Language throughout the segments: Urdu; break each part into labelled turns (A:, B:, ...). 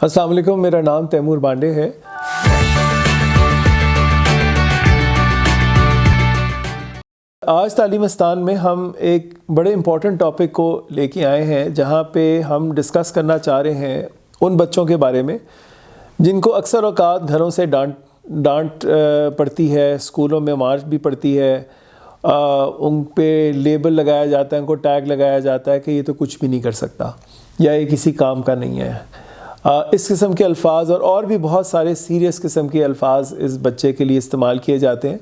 A: السلام علیکم، میرا نام تیمور بانڈے ہے۔ آج تعلیمستان میں ہم ایک بڑے امپورٹنٹ ٹاپک کو لے کے آئے ہیں، جہاں پہ ہم ڈسکس کرنا چاہ رہے ہیں ان بچوں کے بارے میں جن کو اکثر اوقات گھروں سے ڈانٹ پڑتی ہے، اسکولوں میں مار بھی پڑتی ہے، ان پہ لیبل لگایا جاتا ہے، ان کو ٹیگ لگایا جاتا ہے کہ یہ تو کچھ بھی نہیں کر سکتا یا یہ کسی کام کا نہیں ہے۔ اس قسم کے الفاظ اور بھی بہت سارے سیریس قسم کے الفاظ اس بچے کے لیے استعمال کیے جاتے ہیں،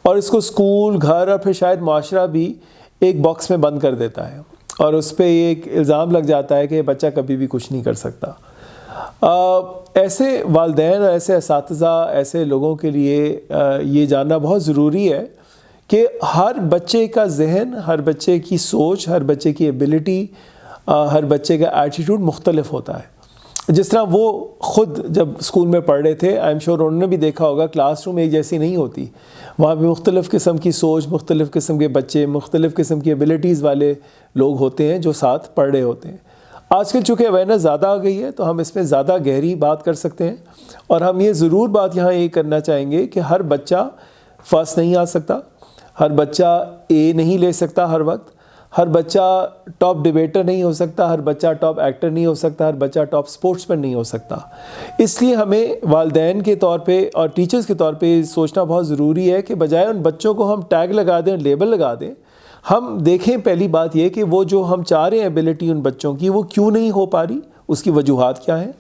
A: اور اس کو اسکول، گھر اور پھر شاید معاشرہ بھی ایک باکس میں بند کر دیتا ہے، اور اس پہ ایک الزام لگ جاتا ہے کہ یہ بچہ کبھی بھی کچھ نہیں کر سکتا۔ ایسے والدین اور ایسے اساتذہ، ایسے لوگوں کے لیے یہ جاننا بہت ضروری ہے کہ ہر بچے کا ذہن، ہر بچے کی سوچ، ہر بچے کی ایبلٹی، ہر بچے کا ایٹیٹیوڈ مختلف ہوتا ہے۔ جس طرح وہ خود جب اسکول میں پڑھ رہے تھے، آئی ایم شیور انہوں نے بھی دیکھا ہوگا، کلاس روم ایک جیسی نہیں ہوتی، وہاں پہ مختلف قسم کی سوچ، مختلف قسم کے بچے، مختلف قسم کی ایبلٹیز والے لوگ ہوتے ہیں جو ساتھ پڑھ رہے ہوتے ہیں۔ آج کل چونکہ اویئرنیس زیادہ آ گئی ہے تو ہم اس میں زیادہ گہری بات کر سکتے ہیں، اور ہم یہ ضرور بات یہاں یہ کرنا چاہیں گے کہ ہر بچہ فرسٹ نہیں آ سکتا، ہر بچہ اے نہیں لے سکتا ہر وقت، ہر بچہ ٹاپ ڈیبیٹر نہیں ہو سکتا، ہر بچہ ٹاپ ایکٹر نہیں ہو سکتا، ہر بچہ ٹاپ سپورٹس مین نہیں ہو سکتا۔ اس لیے ہمیں والدین کے طور پہ اور ٹیچرز کے طور پہ سوچنا بہت ضروری ہے کہ بجائے ان بچوں کو ہم ٹیگ لگا دیں، لیبل لگا دیں، ہم دیکھیں پہلی بات یہ کہ وہ جو ہم چاہ رہے ہیں ایبلٹی ان بچوں کی، وہ کیوں نہیں ہو پا رہی، اس کی وجوہات کیا ہیں۔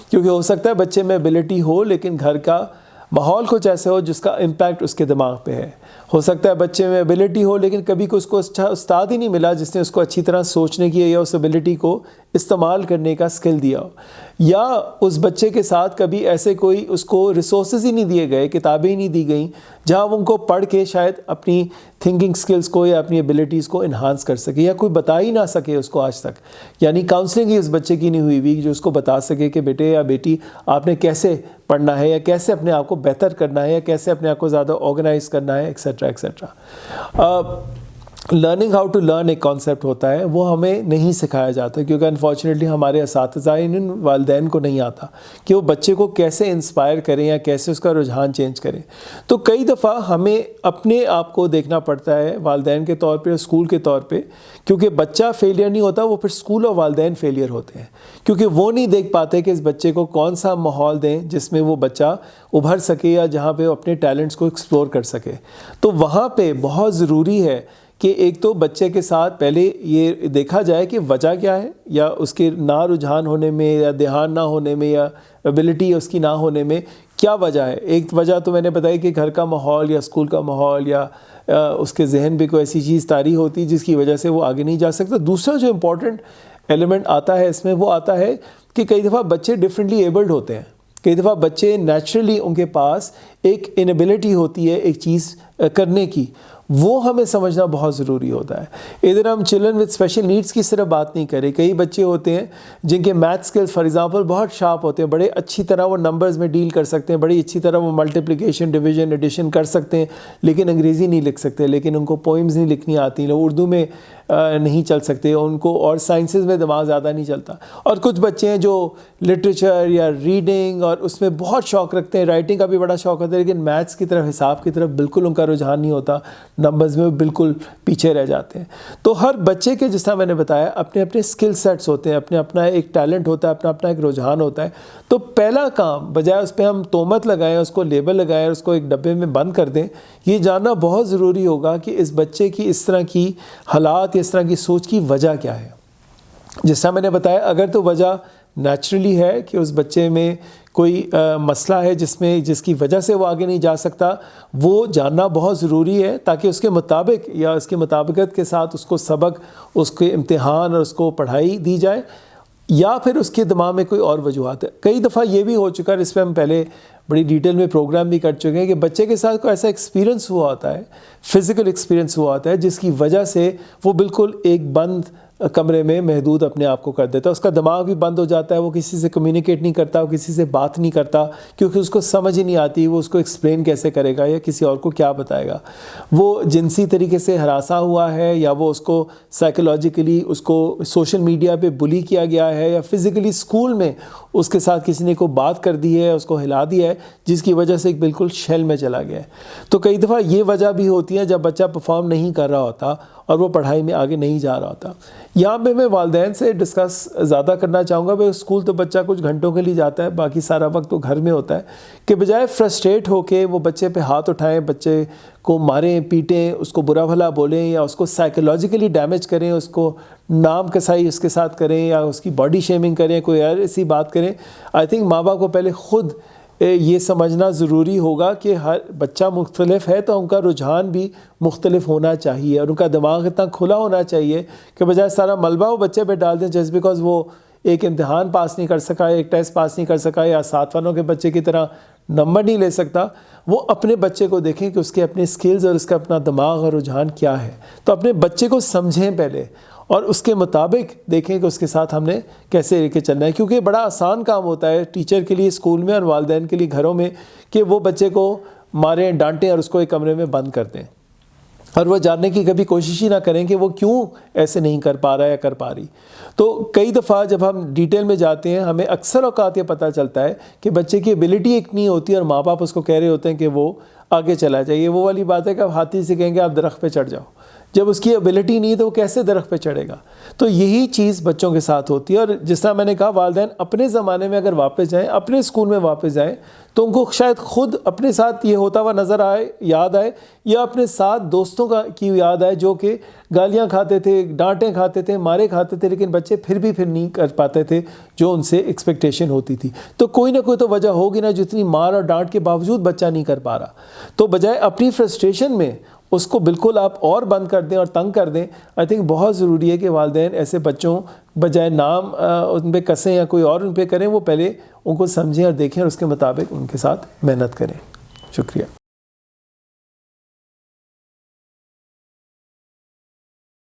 A: کیونکہ ہو سکتا ہے بچے میں ایبلٹی ہو لیکن گھر کا ماحول کچھ ایسے ہو جس کا امپیکٹ اس کے دماغ پہ ہے۔ ہو سکتا ہے بچے میں ایبلٹی ہو لیکن کبھی اس کو اچھا استاد ہی نہیں ملا جس نے اس کو اچھی طرح سوچنے کی یا اس ایبلٹی کو استعمال کرنے کا اسکل دیا ہو، یا اس بچے کے ساتھ کبھی ایسے کوئی اس کو ریسورسز ہی نہیں دیے گئے، کتابیں ہی نہیں دی گئیں جہاں وہ ان کو پڑھ کے شاید اپنی تھنکنگ سکلز کو یا اپنی ایبلٹیز کو انہانس کر سکے، یا کوئی بتا ہی نہ سکے اس کو آج تک، یعنی کاؤنسلنگ ہی اس بچے کی نہیں ہوئی جو اس کو بتا سکے کہ بیٹے یا بیٹی آپ نے کیسے پڑھنا ہے، یا کیسے اپنے آپ کو بہتر کرنا ہے، یا کیسے اپنے آپ کو زیادہ آرگنائز کرنا ہے، etcetera etcetera. Learning how to learn ایک کانسیپٹ ہوتا ہے، وہ ہمیں نہیں سکھایا جاتا کیونکہ انفارچونیٹلی ہمارے اساتذہ ان والدین کو نہیں آتا کہ وہ بچے کو کیسے انسپائر کریں یا کیسے اس کا رجحان چینج کریں۔ تو کئی دفعہ ہمیں اپنے آپ کو دیکھنا پڑتا ہے والدین کے طور پہ، اسکول کے طور پہ، کیونکہ بچہ فیلئر نہیں ہوتا، وہ پھر اسکول اور والدین فیلئر ہوتے ہیں، کیونکہ وہ نہیں دیکھ پاتے کہ اس بچے کو کون سا ماحول دیں جس میں وہ بچہ ابھر سکے یا جہاں پہ وہ اپنے ٹیلنٹس کو ایکسپلور کر سکے۔ تو وہاں پہ بہت ضروری ہے کہ ایک تو بچے کے ساتھ پہلے یہ دیکھا جائے کہ وجہ کیا ہے، یا اس کے نہ رجحان ہونے میں، یا دھیان نہ ہونے میں، یا ایبلٹی اس کی نہ ہونے میں کیا وجہ ہے۔ ایک وجہ تو میں نے بتائی کہ گھر کا ماحول یا اسکول کا ماحول، یا اس کے ذہن پہ کوئی ایسی چیز طاری ہوتی ہے جس کی وجہ سے وہ آگے نہیں جا سکتا۔ دوسرا جو امپورٹنٹ ایلیمنٹ آتا ہے اس میں، وہ آتا ہے کہ کئی دفعہ بچے ڈفرینٹلی ایبلڈ ہوتے ہیں، کئی دفعہ بچے نیچرلی ان کے پاس ایک انیبلٹی ہوتی ہے ایک چیز کرنے کی، وہ ہمیں سمجھنا بہت ضروری ہوتا ہے۔ ادھر ہم چلڈرن وتھ اسپیشل نیڈس کی صرف بات نہیں کریں، کئی بچے ہوتے ہیں جن کے میتھ سکلز فار ایگزامپل بہت شارپ ہوتے ہیں، بڑے اچھی طرح وہ نمبرز میں ڈیل کر سکتے ہیں، بڑی اچھی طرح وہ ملٹیپلیکیشن، ڈویژن، ایڈیشن کر سکتے ہیں، لیکن انگریزی نہیں لکھ سکتے، لیکن ان کو پوئمز نہیں لکھنی آتی، اردو میں نہیں چل سکتے ان کو، اور سائنسز میں دماغ زیادہ نہیں چلتا۔ اور کچھ بچے ہیں جو لٹریچر یا ریڈنگ اور اس میں بہت شوق رکھتے ہیں، رائٹنگ کا بھی بڑا شوق ہوتا ہے، لیکن میتھس کی طرف، حساب کی طرف بالکل ان کا رجحان نہیں ہوتا، نمبرز میں بالکل پیچھے رہ جاتے ہیں۔ تو ہر بچے کے، جس طرح میں نے بتایا، اپنے اپنے اسکل سیٹس ہوتے ہیں، اپنا ایک ٹیلنٹ ہوتا ہے، اپنا ایک رجحان ہوتا ہے۔ تو پہلا کام، بجائے اس پہ ہم تہمت لگائیں، اس کو لیبل لگائیں، اس کو ایک ڈبے میں بند کر دیں، یہ جاننا بہت ضروری ہوگا کہ اس بچے کی اس طرح کی حالات، اس طرح کی سوچ کی وجہ کیا ہے۔ جس طرح میں نے بتایا، اگر تو وجہ نیچرلی ہے کہ اس بچے میں کوئی مسئلہ ہے جس کی وجہ سے وہ آگے نہیں جا سکتا، وہ جاننا بہت ضروری ہے تاکہ اس کے مطابق یا اس کے مطابقت کے ساتھ اس کو سبق، اس کے امتحان اور اس کو پڑھائی دی جائے، یا پھر اس کے دماغ میں کوئی اور وجوہات ہے۔ کئی دفعہ یہ بھی ہو چکا ہے، اس پہ ہم پہلے بڑی ڈیٹیل میں پروگرام بھی کر چکے ہیں، کہ بچے کے ساتھ کوئی ایسا ایکسپیرینس ہوا ہوتا ہے، فزیکل ایکسپیرینس ہوا ہوتا ہے، جس کی وجہ سے وہ بالکل ایک بند کمرے میں محدود اپنے آپ کو کر دیتا ہے. اس کا دماغ بھی بند ہو جاتا ہے, وہ کسی سے کمیونیکیٹ نہیں کرتا, وہ کسی سے بات نہیں کرتا, کیونکہ اس کو سمجھ ہی نہیں آتی وہ اس کو ایکسپلین کیسے کرے گا یا کسی اور کو کیا بتائے گا. وہ جنسی طریقے سے ہراساں ہوا ہے, یا وہ اس کو سائیکولوجیکلی اس کو سوشل میڈیا پہ بلی کیا گیا ہے, یا فزیکلی اسکول میں اس کے ساتھ کسی نے کو بات کر دی ہے, اس کو ہلا دیا ہے, جس کی وجہ سے ایک بالکل شیل میں چلا گیا ہے. تو کئی دفعہ یہ وجہ بھی ہوتی ہے جب بچہ پرفارم نہیں کر رہا ہوتا اور وہ پڑھائی میں آگے نہیں جا رہا ہوتا. یہاں پہ میں والدین سے ڈسکس زیادہ کرنا چاہوں گا. بھائی اسکول تو بچہ کچھ گھنٹوں کے لیے جاتا ہے, باقی سارا وقت تو گھر میں ہوتا ہے, کہ بجائے فرسٹریٹ ہو کے وہ بچے پہ ہاتھ اٹھائیں, بچے کو ماریں پیٹیں, اس کو برا بھلا بولیں, یا اس کو سائیکولوجیکلی ڈیمیج کریں, اس کو نام کسائی اس کے ساتھ کریں, یا اس کی باڈی شیمنگ کریں, کوئی ایسی بات کریں. آئی تھنک ماں باپ کو پہلے خود یہ سمجھنا ضروری ہوگا کہ ہر بچہ مختلف ہے, تو ان کا رجحان بھی مختلف ہونا چاہیے, اور ان کا دماغ اتنا کھلا ہونا چاہیے کہ بجائے سارا ملبہ وہ بچے پہ ڈال دیں جسٹ بیکاز وہ ایک امتحان پاس نہیں کر سکا, ایک ٹیسٹ پاس نہیں کر سکا, یا ساتھ والوں کے بچے کی طرح نمبر نہیں لے سکتا. وہ اپنے بچے کو دیکھیں کہ اس کے اپنے سکلز اور اس کا اپنا دماغ اور رجحان کیا ہے. تو اپنے بچے کو سمجھیں پہلے, اور اس کے مطابق دیکھیں کہ اس کے ساتھ ہم نے کیسے لے کے چلنا ہے. کیونکہ بڑا آسان کام ہوتا ہے ٹیچر کے لیے اسکول میں اور والدین کے لیے گھروں میں, کہ وہ بچے کو ماریں, ڈانٹیں اور اس کو ایک کمرے میں بند کر دیں, اور وہ جاننے کی کبھی کوشش ہی نہ کریں کہ وہ کیوں ایسے نہیں کر پا رہا یا کر پا رہی. تو کئی دفعہ جب ہم ڈیٹیل میں جاتے ہیں, ہمیں اکثر اوقات یہ پتہ چلتا ہے کہ بچے کی ایبلٹی ایک نہیں ہوتی, اور ماں باپ اس کو کہہ رہے ہوتے ہیں کہ وہ آگے چلا جائے. یہ وہ والی بات ہے کہ آپ ہاتھی سے کہیں گے آپ درخت پہ چڑھ جاؤ, جب اس کی ایبلٹی نہیں ہے تو وہ کیسے درخت پہ چڑھے گا. تو یہی چیز بچوں کے ساتھ ہوتی ہے. اور جس طرح میں نے کہا, والدین اپنے زمانے میں اگر واپس جائیں, اپنے اسکول میں واپس جائیں, تو ان کو شاید خود اپنے ساتھ یہ ہوتا ہوا نظر آئے, یاد آئے, یا اپنے ساتھ دوستوں کی یاد آئے جو کہ گالیاں کھاتے تھے, ڈانٹیں کھاتے تھے, مارے کھاتے تھے, لیکن بچے پھر نہیں کر پاتے تھے جو ان سے ایکسپیکٹیشن ہوتی تھی. تو کوئی نہ کوئی تو وجہ ہوگی نا, جتنی مار اور ڈانٹ کے باوجود بچہ نہیں کر پا رہا. تو بجائے اپنی فرسٹریشن میں اس کو بالکل آپ اور بند کر دیں اور تنگ کر دیں. آئی تھنک بہت ضروری ہے کہ والدین ایسے بچوں بجائے نام ان پہ کسیں یا کوئی اور ان پہ کریں, وہ پہلے ان کو سمجھیں اور دیکھیں اور اس کے مطابق ان کے ساتھ محنت کریں. شکریہ.